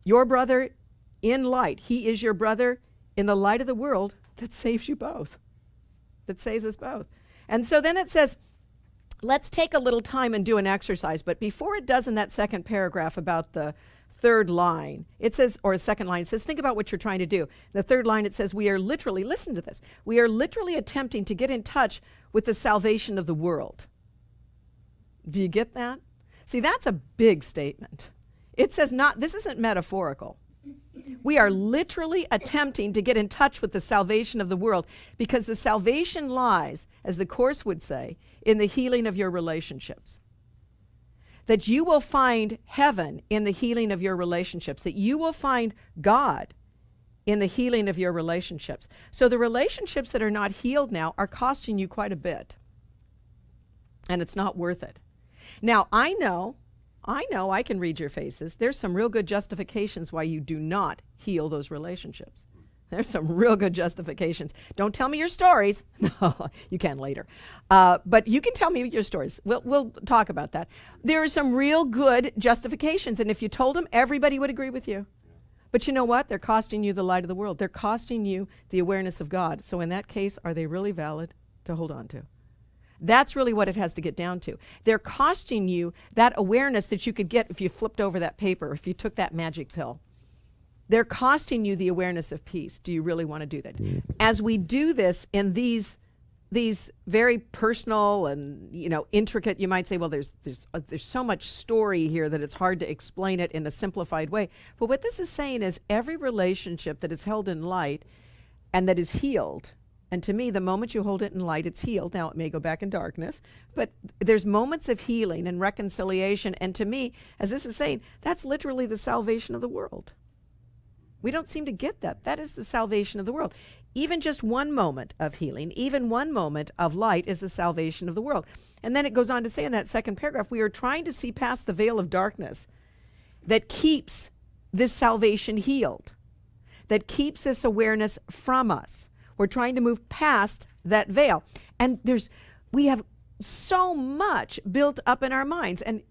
Your brother in light. He is your brother in the light of the world that saves you both. That saves us both. And so then it says, let's take a little time and do an exercise. But before it does in that second paragraph about the third line, it says, or second line, it says, think about what you're trying to do. The third line, it says, we are literally, listen to this, we are literally attempting to get in touch with the salvation of the world. Do you get that? See, that's a big statement. It says not, this isn't metaphorical. We are literally attempting to get in touch with the salvation of the world, because the salvation lies, as the Course would say, in the healing of your relationships. That you will find heaven in the healing of your relationships, that you will find God in the healing of your relationships. So the relationships that are not healed now are costing you quite a bit. And it's not worth it. Now, I know I can read your faces. There's some real good justifications why you do not heal those relationships. There's some real good justifications. Don't tell me your stories. No, you can later. But you can tell me your stories. We'll talk about that. There are some real good justifications. And if you told them, everybody would agree with you. But you know what? They're costing you the light of the world. They're costing you the awareness of God. So in that case, are they really valid to hold on to? That's really what it has to get down to. They're costing you that awareness that you could get if you flipped over that paper, if you took that magic pill. They're costing you the awareness of peace. Do you really want to do that? As we do this in these very personal and, intricate, you might say, well, there's so much story here that it's hard to explain it in a simplified way. But what this is saying is every relationship that is held in light and that is healed, and to me, the moment you hold it in light, it's healed. Now, it may go back in darkness, but there's moments of healing and reconciliation. And to me, as this is saying, that's literally the salvation of the world. We don't seem to get that. That is the salvation of the world. Even just one moment of healing, even one moment of light is the salvation of the world. And then it goes on to say in that second paragraph, we are trying to see past the veil of darkness that keeps this salvation healed, that keeps this awareness from us. We're trying to move past that veil. And we have so much built up in our minds. And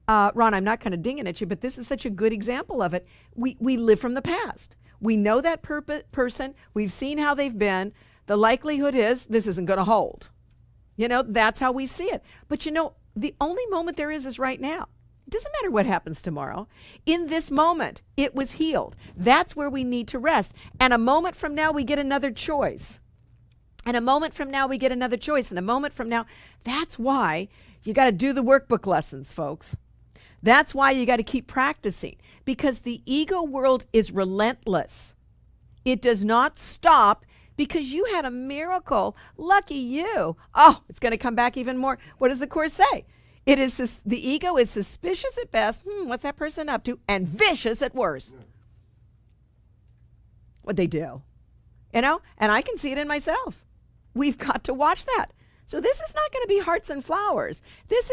Ron, I'm not kind of dinging at you, but this is such a good example of it. We live from the past. We know that person. We've seen how they've been. The likelihood is this isn't going to hold. That's how we see it. But the only moment there is right now. It doesn't matter what happens tomorrow. In this moment, it was healed. That's where we need to rest. And a moment from now, we get another choice. And a moment from now, we get another choice. And a moment from now, that's why you got to do the workbook lessons, folks. That's why you got to keep practicing. Because the ego world is relentless. It does not stop because you had a miracle. Lucky you. Oh, it's going to come back even more. What does the Course say? It is the ego is suspicious at best. What's that person up to? And vicious at worst. What they do, And I can see it in myself. We've got to watch that. So this is not going to be hearts and flowers. This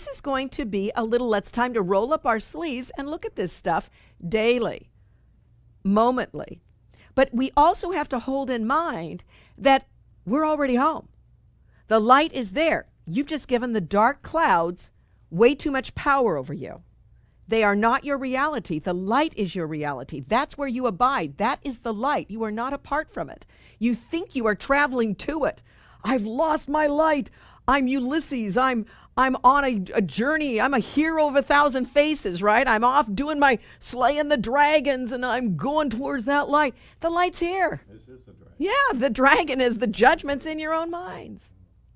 is going to be a little. It's time to roll up our sleeves and look at this stuff daily, momently. But we also have to hold in mind that we're already home. The light is there. You've just given the dark clouds way too much power over you. They are not your reality. The light is your reality. That's where you abide. That is the light. You are not apart from it. You think you are traveling to it. I've lost my light. I'm Ulysses. I'm on a journey. I'm a hero of 1,000 faces, right? I'm off doing my slaying the dragons, and I'm going towards that light. The light's here. This is the dragon. Yeah, the dragon is the judgments in your own minds.